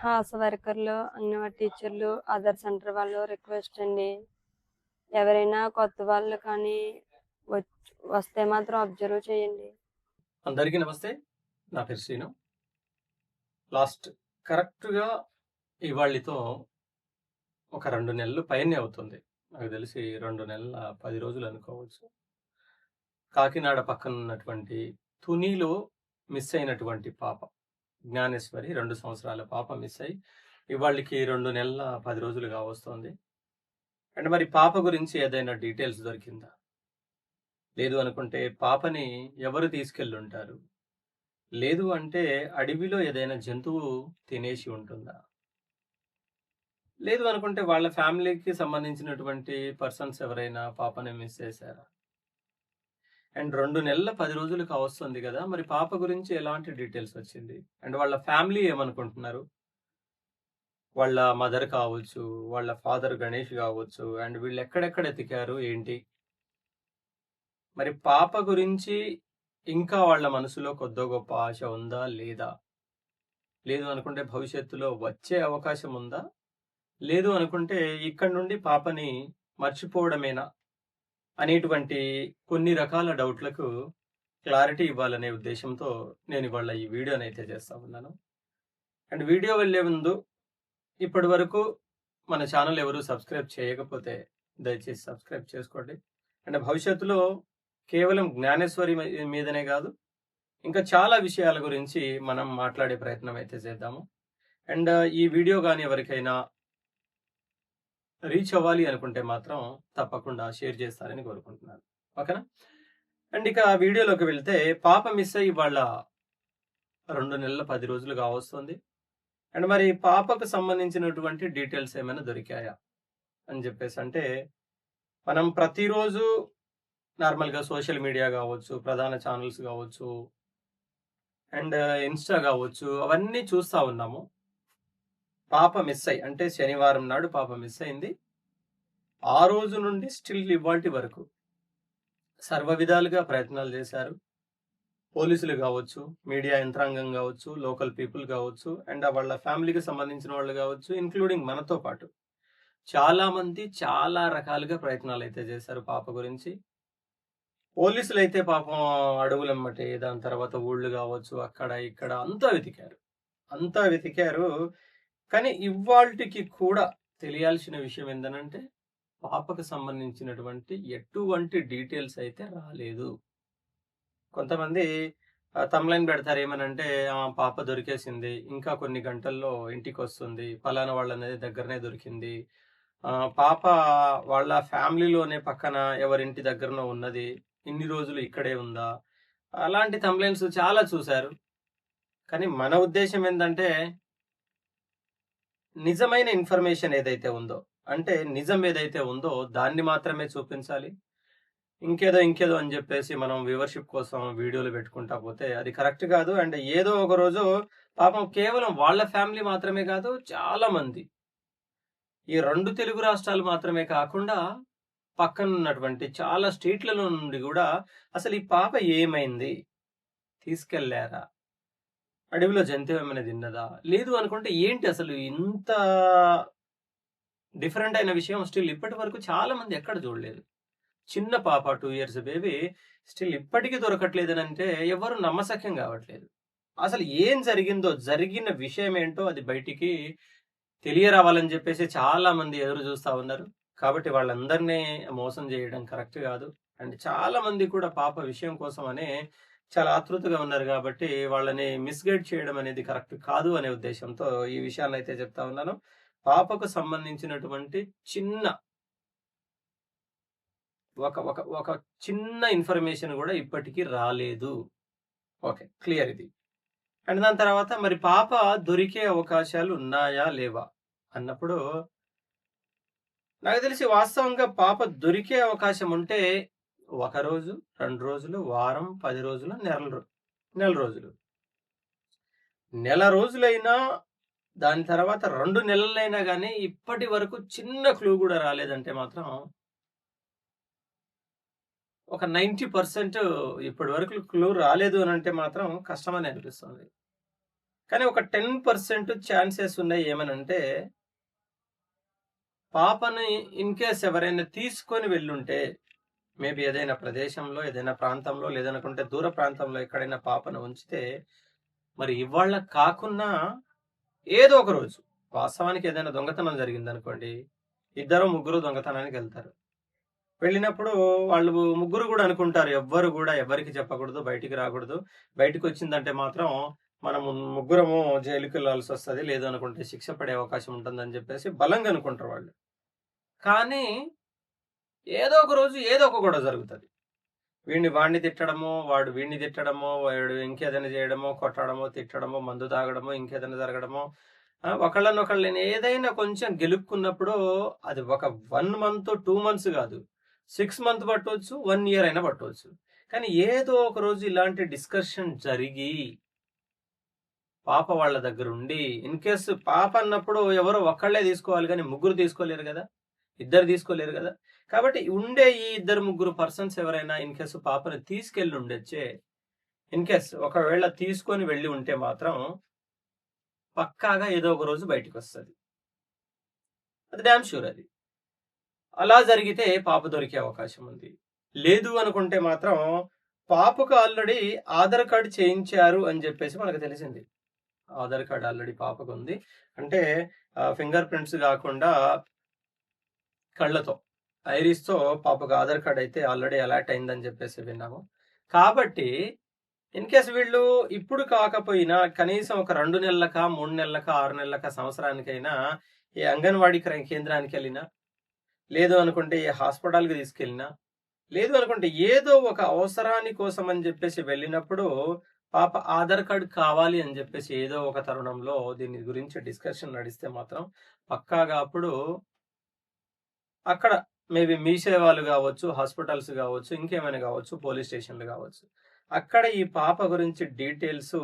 ఆశా వర్కర్లు, అంగన్వాడీ టీచర్లు, ఆధార్ సెంటర్ వాళ్ళు రిక్వెస్ట్ అండి. ఎవరైనా కొత్త వాళ్ళు కానీ వస్తే మాత్రం అబ్జర్వ్ చేయండి. అందరికీ నమస్తే. నా పేరు శ్రీను. లాస్ట్ కరెక్ట్‌గా ఇవాళితో ఒక 2 నెలలు పైనే అవుతుంది. నాకు తెలిసి 2 నెలల 10 రోజులు అనుకోవచ్చు. కాకినాడ పక్కన ఉన్నటువంటి తునిలో మిస్ అయినటువంటి పాప జ్ఞానేశ్వరి 2 సంవత్సరాల పాప మిస్ అయ్యి ఇవాళకి 2 నెలల 10 రోజులు కావస్తోంది. అంటే మరి పాప గురించి ఏదైనా డీటెయిల్స్ దొరికిందా? లేదు అనుకుంటే పాపని ఎవరు తీసుకెళ్ళుంటారు? లేదు అంటే అడవిలో ఏదైనా జంతువు తినేసి ఉంటుందా? లేదు అనుకుంటే వాళ్ళ ఫ్యామిలీకి సంబంధించినటువంటి పర్సన్స్ ఎవరైనా పాపని మిస్ చేశారా? అండ్ 2 నెలల 10 రోజులు కావస్తుంది గదా! మరి పాప గురించి ఎలాంటి డీటెయిల్స్ వచ్చింది? అండ్ వాళ్ళ ఫ్యామిలీ ఏమనుకుంటున్నారు? వాళ్ళ మదర్ కావచ్చు, వాళ్ళ ఫాదర్ గణేష్ గావచ్చు, అండ్ వీళ్ళు ఎక్కడెక్కడ ఎతికారు ఏంటి? మరి పాప గురించి ఇంకా వాళ్ళ మనసులో కొద్దో గొప్ప ఆశ ఉందా? లేదా? లేదు అనుకుంటే భవిష్యత్తులో వచ్చే అవకాశం ఉందా? లేదు అనుకుంటే ఇక్కడి నుండి పాపని మర్చిపోవడమేనా? అనేటువంటి కొన్ని రకాల డౌట్‌లకు క్లారిటీ ఇవ్వాలనే ఉద్దేశ్యంతో నేను ఇవాళ ఈ వీడియోనైతే చేస్తా ఉన్నాను. అండ్ వీడియో వెళ్ళే ముందు ఇప్పటివరకు మన ఛానల్ ఎవరు సబ్స్క్రైబ్ చేయకపోతే దయచేసి సబ్స్క్రైబ్ చేసుకోండి. అండ్ భవిష్యత్తులో కేవలం జ్ఞానేశ్వరి మీదనే కాదు, ఇంకా చాలా విషయాల గురించి మనం మాట్లాడే ప్రయత్నం అయితే చేద్దాము. అండ్ ఈ వీడియో గాని ఎవరికైనా రీచ్ అవ్వాలి అనుకుంటే మాత్రం తప్పకుండా షేర్ చేస్తారని కోరుకుంటున్నాను. ఓకేనా? అండ్ ఇక వీడియోలోకి వెళ్తే పాప మిస్ అయ్యి ఇవాళ 2 నెలల 10 రోజులు కావస్తుంది. అండ్ మరి పాపకు సంబంధించినటువంటి డీటెయిల్స్ ఏమైనా దొరికాయా అని చెప్పేసి అంటే మనం ప్రతిరోజు నార్మల్‌గా సోషల్ మీడియా కావచ్చు, ప్రధాన ఛానల్స్ కావచ్చు, అండ్ ఇన్‌స్టా కావచ్చు, అవన్నీ చూస్తా ఉన్నాము. పాప మిస్ అయ్యి అంటే శనివారం నాడు పాప మిస్ అయింది. ఆ రోజు నుండి స్టిల్ ఇవాల్టి వరకు సర్వ విధాలుగా ప్రయత్నాలు చేశారు. పోలీసులు కావచ్చు, మీడియా యంత్రాంగం కావచ్చు, లోకల్ పీపుల్ కావచ్చు, అండ్ వాళ్ళ ఫ్యామిలీకి సంబంధించిన వాళ్ళు కావచ్చు, ఇంక్లూడింగ్ మనతో పాటు చాలా మంది చాలా రకాలుగా ప్రయత్నాలు అయితే చేశారు పాప గురించి. పోలీసులు అయితే పాపం అడవులమ్మటే, దాని తర్వాత ఊళ్ళు కావచ్చు, అక్కడ ఇక్కడ అంతా వెతికారు. కానీ ఇవాల్టికి కూడా తెలియాల్సిన విషయం ఏంటనంటే పాపకు సంబంధించినటువంటి ఎటువంటి డీటెయిల్స్ అయితే రాలేదు. కొంతమంది తమ్లైన్ పెడతారు ఏమనంటే పాప దొరికేసింది, ఇంకా కొన్ని గంటల్లో ఇంటికొస్తుంది, పలానా వాళ్ళనేది దగ్గరనే దొరికింది, పాప వాళ్ళ ఫ్యామిలీలోనే పక్కన ఎవరింటి దగ్గరనో ఉన్నది, ఇన్ని రోజులు ఇక్కడే ఉందా, అలాంటి తమ్లైన్స్ చాలా చూశారు. కానీ మన ఉద్దేశం ఏంటంటే నిజమైన ఇన్ఫర్మేషన్ ఏదైతే ఉందో, అంటే నిజం ఏదైతే ఉందో దాన్ని మాత్రమే చూపించాలి. ఇంకేదో అని చెప్పేసి మనం వ్యూవర్‌షిప్ కోసం వీడియోలు పెట్టుకుంటా పోతే అది కరెక్ట్ కాదు. అండ్ ఏదో ఒక రోజు పాపం కేవలం వాళ్ళ ఫ్యామిలీ మాత్రమే కాదు, చాలా మంది ఈ 2 తెలుగు రాష్ట్రాలు మాత్రమే కాకుండా పక్కనున్నటువంటి చాలా స్టేట్‌లలో నుండి గూడా అసలు ఈ పాప ఏమైంది? తీసుకెళ్లారా? అడవిలో జంతువు ఏమైనా తిన్నదా? లేదు అనుకుంటే ఏంటి అసలు ఇంత డిఫరెంట్ అయిన విషయం స్టిల్ ఇప్పటి వరకు చాలా మంది ఎక్కడ చూడలేదు. చిన్న పాప 2 ఇయర్స్ బేబీ స్టిల్ ఇప్పటికీ దొరకట్లేదనంటే ఎవరు నమ్మశక్యం కావట్లేదు. అసలు ఏం జరిగిందో, జరిగిన విషయం ఏంటో అది బయటికి తెలియరావాలని చెప్పేసి చాలా మంది ఎదురు చూస్తా ఉన్నారు. కాబట్టి వాళ్ళందరినీ మోసం చేయడం కరెక్ట్ కాదు. అండ్ చాలా మంది కూడా పాప విషయం కోసమనే చాలా ఆతృతగా ఉన్నారు కాబట్టి వాళ్ళని మిస్‌గైడ్ చేయడం అనేది కరెక్ట్ కాదు అనే ఉద్దేశంతో ఈ విషయాన్నైతే చెప్తా ఉన్నాను. పాపకు సంబంధించినటువంటి చిన్న ఒక ఒక ఒక చిన్న ఇన్ఫర్మేషన్ గూడా ఇప్పటికి రాలేదు. ఓకే. క్లియర్ ఇది. అండ్ దాని తర్వాత మరి పాప దొరికే అవకాశాలు ఉన్నాయా? లేవా? అన్నప్పుడు నాకు తెలిసి వాస్తవంగా పాప దొరికే అవకాశం ఉంటే ఒక రోజు, 2 రోజులు, వారం, 10 రోజులు, నెల రోజులు. నెల రోజులైనా దాని తర్వాత 2 నెలలైనా గానీ ఇప్పటి వరకు చిన్న క్లూ గూడా రాలేదంటే మాత్రం ఒక 90% ఇప్పటి వరకు క్లూ రాలేదు అనంటే మాత్రం కష్టమని అనిపిస్తుంది. కానీ ఒక 10% ఛాన్సెస్ ఉన్నాయి ఏమనంటే, పాపని ఇన్ కేస్ ఎవరైనా తీసుకొని వెళ్ళుంటే, మేబీ ఏదైనా ప్రదేశంలో, ఏదైనా ప్రాంతంలో, లేదనుకుంటే దూర ప్రాంతంలో ఎక్కడైనా పాపను ఉంచితే, మరి ఇవాళ కాకున్నా ఏదో ఒక రోజు వాస్తవానికి ఏదైనా దొంగతనం జరిగిందనుకోండి, ఇద్దరు ముగ్గురు దొంగతనానికి వెళ్తారు. వెళ్ళినప్పుడు వాళ్ళు ముగ్గురు కూడా అనుకుంటారు, ఎవ్వరు కూడా ఎవరికి చెప్పకూడదు, బయటికి రాకూడదు. బయటికి వచ్చిందంటే మాత్రం మనము ముగ్గురము జైలుకి వెళ్ళాల్సి వస్తుంది, లేదు అనుకుంటే శిక్ష పడే అవకాశం ఉంటుందని చెప్పేసి బలంగా అనుకుంటారు వాళ్ళు. కానీ ఏదో ఒక రోజు ఏదో ఒక గొడవ జరుగుతుంది. వాడిని తిట్టడమో, వాడు వీడిని తిట్టడమో, వాడు ఇంకేదైనా చేయడమో, కొట్టడమో, తిట్టడమో, మందు తాగడమో, ఇంకేదైనా జరగడమో, ఒకళ్ళనొకళ్ళని ఏదైనా కొంచెం గెలుపుకున్నప్పుడు అది ఒక 1 మంత్ 2 మంత్స్ కాదు, 6 మంత్ పట్టవచ్చు, 1 ఇయర్ అయినా పట్టవచ్చు. కానీ ఏదో ఒక రోజు ఇలాంటి డిస్కషన్ జరిగి పాప వాళ్ళ దగ్గర ఉండి, ఇన్ కేసు పాప అన్నప్పుడు ఎవరో ఒక్కళ్ళే తీసుకోవాలి, కానీ ముగ్గురు తీసుకోలేరు కదా, ఇద్దరు తీసుకోలేరు కదా. కాబట్టి ఉండే ఈ ఇద్దరు ముగ్గురు పర్సన్స్ ఎవరైనా ఇన్ కేసు పాపని తీసుకెళ్ళి ఉండొచ్చే. ఇన్ కేస్ ఒకవేళ తీసుకొని వెళ్ళి ఉంటే మాత్రం పక్కాగా ఏదో ఒక రోజు బయటకు వస్తుంది, అది డ్యామ్ షూర్. అది అలా జరిగితే పాప దొరికే అవకాశం ఉంది. లేదు అనుకుంటే మాత్రం పాపకు ఆల్రెడీ ఆధార్ కార్డు చేయించారు అని చెప్పేసి మనకు తెలిసింది. ఆధార్ కార్డు ఆల్రెడీ పాపకు ఉంది. అంటే ఫింగర్ ప్రింట్స్ కాకుండా కళ్ళతో, ఐరిస్తో పాపకు ఆధార్ కార్డు అయితే ఆల్రెడీ అలాట్ అయిందని చెప్పేసి విన్నాము. కాబట్టి ఇన్ కేసు వీళ్ళు ఇప్పుడు కాకపోయినా కనీసం ఒక 2 నెలలక, 3 నెలలక, 6 నెలలక, సంవత్సరానికైనా ఈ అంగన్వాడీ కేంద్రానికి వెళ్ళినా, లేదు అనుకుంటే ఈ హాస్పిటల్కి తీసుకెళ్ళినా, లేదు అనుకుంటే ఏదో ఒక అవసరాని కోసం అని చెప్పేసి వెళ్ళినప్పుడు పాప ఆధార్ కార్డు కావాలి అని చెప్పేసి ఏదో ఒక తరుణంలో దీని గురించి డిస్కషన్ నడిస్తే మాత్రం పక్కాగా అప్పుడు అక్కడ మేబీ మీ సేవలు కావచ్చు, హాస్పిటల్స్ కావచ్చు, ఇంకేమైనా కావచ్చు, పోలీస్ స్టేషన్లు కావచ్చు, అక్కడ ఈ పాప గురించి డీటెయిల్స్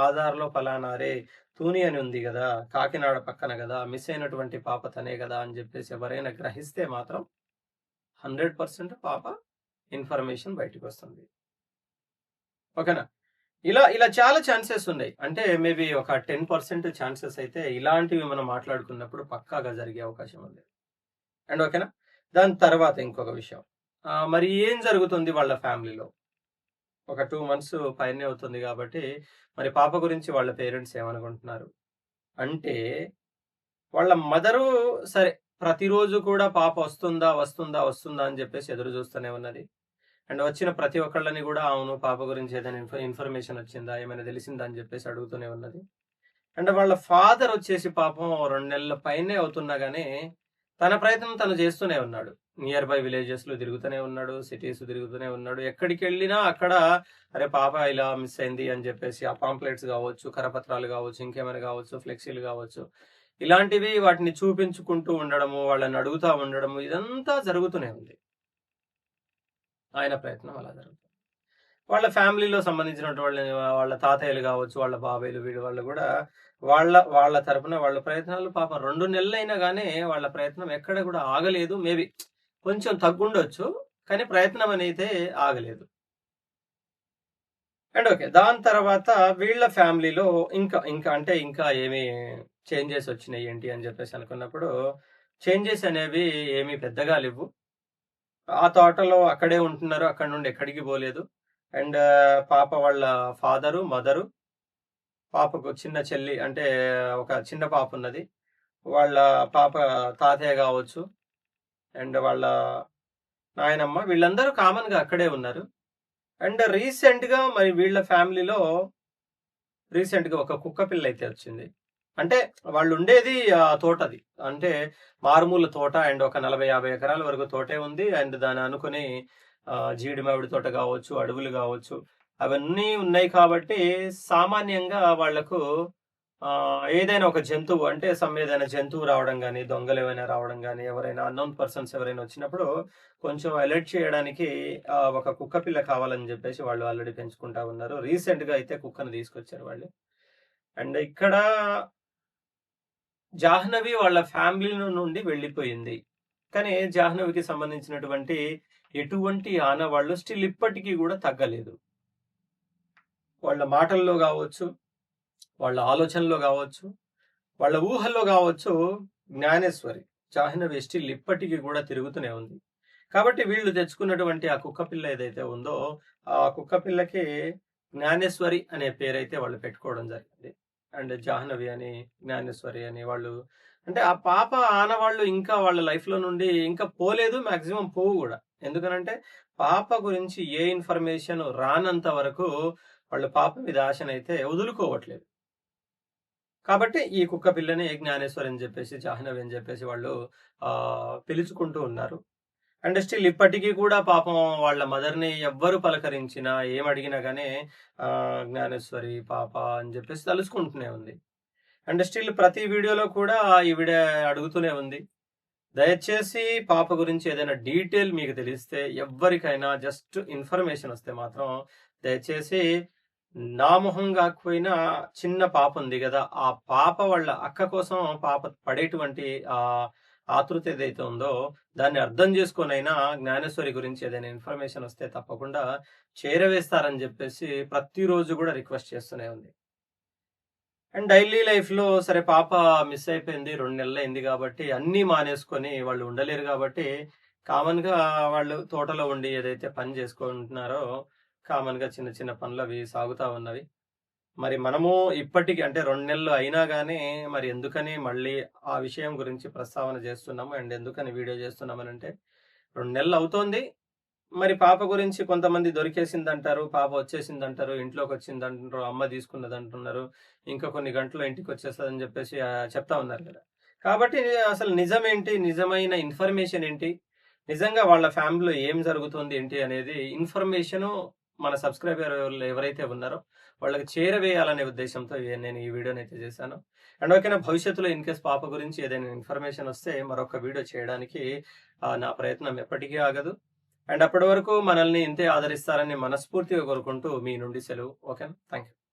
ఆధార్లో ఫలానా రే తూని అని ఉంది కదా, కాకినాడ పక్కన కదా, మిస్ అయినటువంటి పాప తనే కదా అని చెప్పేసి ఎవరైనా గ్రహిస్తే మాత్రం 100% పాప ఇన్ఫర్మేషన్ బయటకు వస్తుంది. ఓకేనా? ఇలా ఇలా చాలా ఛాన్సెస్ ఉన్నాయి. అంటే మేబీ ఒక 10% ఛాన్సెస్ అయితే ఇలాంటివి మనం మాట్లాడుకున్నప్పుడు పక్కాగా జరిగే అవకాశం ఉంది. అండ్ ఓకేనా? దాని తర్వాత ఇంకొక విషయం, మరి ఏం జరుగుతుంది వాళ్ళ ఫ్యామిలీలో? ఒక 2 మంత్స్ పైనే అవుతుంది కాబట్టి మరి పాప గురించి వాళ్ళ పేరెంట్స్ ఏమనుకుంటున్నారు అంటే, వాళ్ళ మదరు సరే ప్రతిరోజు కూడా పాప వస్తుందా వస్తుందా వస్తుందా అని చెప్పేసి ఎదురు చూస్తూనే ఉన్నది. అండ్ వచ్చిన ప్రతి ఒక్కళ్ళని కూడా అవును పాప గురించి ఏదైనా ఇన్ఫర్మేషన్ వచ్చిందా, ఏమైనా తెలిసిందా అని చెప్పేసి అడుగుతూనే ఉన్నది. అండ్ వాళ్ళ ఫాదర్ వచ్చేసి పాపం 2 నెలల పైనే అవుతున్నా గానీ తన ప్రయత్నం తను చేస్తూనే ఉన్నాడు. నియర్ బై విలేజెస్లో తిరుగుతూనే ఉన్నాడు, సిటీస్ తిరుగుతూనే ఉన్నాడు. ఎక్కడికి వెళ్ళినా అక్కడ అరే పాప ఇలా మిస్ అయింది అని చెప్పేసి ఆ పాంప్లెట్స్ కావచ్చు, కరపత్రాలు కావచ్చు, ఇంకేమైనా కావచ్చు, ఫ్లెక్సీలు కావచ్చు, ఇలాంటివి వాటిని చూపించుకుంటూ ఉండడము, వాళ్ళని అడుగుతూ ఉండడము, ఇదంతా జరుగుతూనే ఉంది. ఆయన ప్రయత్నం అలా జరుగుతుంది. వాళ్ళ ఫ్యామిలీలో సంబంధించినటువంటి వాళ్ళ తాతయ్యలు కావచ్చు, వాళ్ళ బాబాయ్లు, వీడి వాళ్ళు కూడా వాళ్ళ తరపున వాళ్ళ ప్రయత్నాలు పాపం 2 నెలలైనా కానీ వాళ్ళ ప్రయత్నం ఎక్కడ కూడా ఆగలేదు. మేబీ కొంచెం తగ్గుండొచ్చు, కానీ ప్రయత్నం అనేది ఆగలేదు. అండ్ ఓకే, దాని తర్వాత వీళ్ళ ఫ్యామిలీలో ఇంకా ఏమి చేంజెస్ వచ్చినాయి ఏంటి అని చెప్పేసి అనుకున్నప్పుడు, చేంజెస్ అనేవి ఏమీ పెద్దగా లేవు. ఆ తోటలో అక్కడే ఉంటున్నారు, అక్కడ నుండి ఎక్కడికి పోలేదు. అండ్ పాప వాళ్ళ ఫాదరు, మదరు, పాపకు చిన్న చెల్లి అంటే ఒక చిన్న పాప ఉన్నది, వాళ్ళ పాప తాతయ్య కావచ్చు, అండ్ వాళ్ళ నాయనమ్మ, వీళ్ళందరూ కామన్గా అక్కడే ఉన్నారు. అండ్ రీసెంట్గా మరి వీళ్ళ ఫ్యామిలీలో ఒక కుక్క పిల్ల అయితే వచ్చింది. అంటే వాళ్ళు ఉండేది తోటది, అంటే మారుమూల తోట. అండ్ ఒక 40-50 ఎకరాల వరకు తోటే ఉంది. అండ్ దాని అనుకుని జీడి మామిడి తోట కావచ్చు, అడవులు కావచ్చు, అవన్నీ ఉన్నాయి. కాబట్టి సామాన్యంగా వాళ్లకు ఏదైనా ఒక జంతువు అంటే ఏదైనా జంతువు రావడం కానీ, దొంగలు ఏమైనా రావడం కానీ, ఎవరైనా అన్నోన్ పర్సన్స్ ఎవరైనా వచ్చినప్పుడు కొంచెం అలర్ట్ చేయడానికి ఒక కుక్క పిల్ల కావాలని చెప్పేసి వాళ్ళు ఆల్రెడీ పెంచుకుంటా ఉన్నారు. రీసెంట్గా అయితే కుక్కను తీసుకొచ్చారు వాళ్ళు. అండ్ ఇక్కడ జాహ్నవి వాళ్ళ ఫ్యామిలీ నుండి వెళ్ళిపోయింది, కానీ జాహ్నవికి సంబంధించినటువంటి ఎటువంటి ఆనవాళ్ళు స్టిల్ ఇప్పటికీ కూడా తగ్గలేదు. వాళ్ళ మాటల్లో కావచ్చు, వాళ్ళ ఆలోచనలో కావచ్చు, వాళ్ళ ఊహల్లో కావచ్చు, జ్ఞానేశ్వరి జాహ్నవి స్టిల్ ఇప్పటికీ కూడా తిరుగుతూనే ఉంది. కాబట్టి వీళ్ళు తెచ్చుకున్నటువంటి ఆ కుక్క పిల్ల ఏదైతే ఉందో, ఆ కుక్క పిల్లకి జ్ఞానేశ్వరి అనే పేరైతే వాళ్ళు పెట్టుకోవడం జరిగింది. అండ్ జాహ్నవి అని, జ్ఞానేశ్వరి అని వాళ్ళు అంటే ఆ పాప ఆనవాళ్ళు ఇంకా వాళ్ళ లైఫ్‌లో నుండి ఇంకా పోలేదు. మాక్సిమం పోవు గూడా. ఎందుకనంటే పాప గురించి ఏ ఇన్ఫర్మేషన్ రానంత వరకు వాళ్ళు పాప మీద ఆశనైతే వదులుకోవట్లేదు. కాబట్టి ఈ కుక్క పిల్లని జ్ఞానేశ్వరి అని జెప్పేసి, జాహ్నవి అని జెప్పేసి వాళ్ళు పిలుచుకుంటూ ఉన్నారు. అండ్ స్టిల్ ఇప్పటికీ కూడా పాపం వాళ్ళ మదర్‌ని ఎవ్వరు పలకరించినా, ఏమడిగినా గాని జ్ఞానేశ్వరి పాప అని జెప్పేసి తలుసుకుంటూనే ఉంది. అండ్ స్టిల్ ప్రతి వీడియోలో కూడా ఈవిడ అడుగుతూనే ఉంది. దయచేసి పాప గురించి ఏదైనా డీటెయిల్ మీకు తెలిస్తే ఎవ్వరికైనా జస్ట్ ఇన్ఫర్మేషన్ వస్తే మాత్రం దయచేసి నా మొహం గాకపోయినా చిన్న పాప ఉంది గదా! ఆ పాప వాళ్ళ అక్క కోసం పాప పడేటువంటి ఆతృత ఏదైతే ఉందో దాన్ని అర్థం జేసుకొనైనా జ్ఞానేశ్వరి గురించి ఏదైనా ఇన్ఫర్మేషన్ వస్తే తప్పకుండా చేరవేస్తారని జెప్పేసి ప్రతిరోజు గూడా రిక్వెస్ట్ చేస్తూనే ఉంది. అండ్ డైలీ లైఫ్‌లో సరే పాప మిస్ అయిపోయింది. 2 నెలలయింది గాబట్టి అన్నీ మానేసుకొని వాళ్ళు ఉండలేరు గాబట్టి కామన్‌గా వాళ్ళు తోటలో ఉండి ఏదైతే పని జేసుకుంటున్నారో కామన్‌గా చిన్న చిన్న పనులవి సాగుతా ఉన్నవి. మరి మనము ఇప్పటికి అంటే 2 నెలలు అయినా గానీ మరి ఎందుకని మళ్ళీ ఆ విషయం గురించి ప్రస్తావన జేస్తున్నాము. అండ్ ఎందుకని వీడియో జేస్తున్నామనంటే 2 నెలలు అవుతోంది. మరి పాప గురించి కొంతమంది దొరికేసిందంటారు. పాప వచ్చేసిందంటారు. ఇంట్లోకొచ్చిందంటున్నారు. అమ్మ తీసుకున్నదంటున్నారు. ఇంకా కొన్ని గంటల్లో ఇంటికొచ్చేస్తదని జెప్పేసి చెప్తా ఉన్నారు గదా! కాబట్టి అసలు నిజమేంటి? నిజమైన ఇన్ఫర్మేషన్ ఏంటి? నిజంగా వాళ్ళ ఫ్యామిలీలో ఏం జరుగుతుంది ఏంటి అనేది ఇన్ఫర్మేషను మన సబ్‌స్క్రైబర్ ఎవరైతే ఉన్నారో వాళ్ళకి చేరవేయాలనే ఉద్దేశ్యంతో నేను ఈ వీడియోనైతే చేశాను. అండ్ ఓకేనా భవిష్యత్తులో ఇన్‌కేస్ పాప గురించి ఏదైనా ఇన్ఫర్మేషన్ వస్తే మరొక వీడియో చేయడానికి నా ప్రయత్నం ఎప్పటికీ ఆగదు. అండ్ అప్పటి వరకు మనల్ని ఇంతే ఆదరిస్తారని మనస్ఫూర్తిగా కోరుకుంటూ మీ నుండి సెలవు. ఓకేనా? Thank you.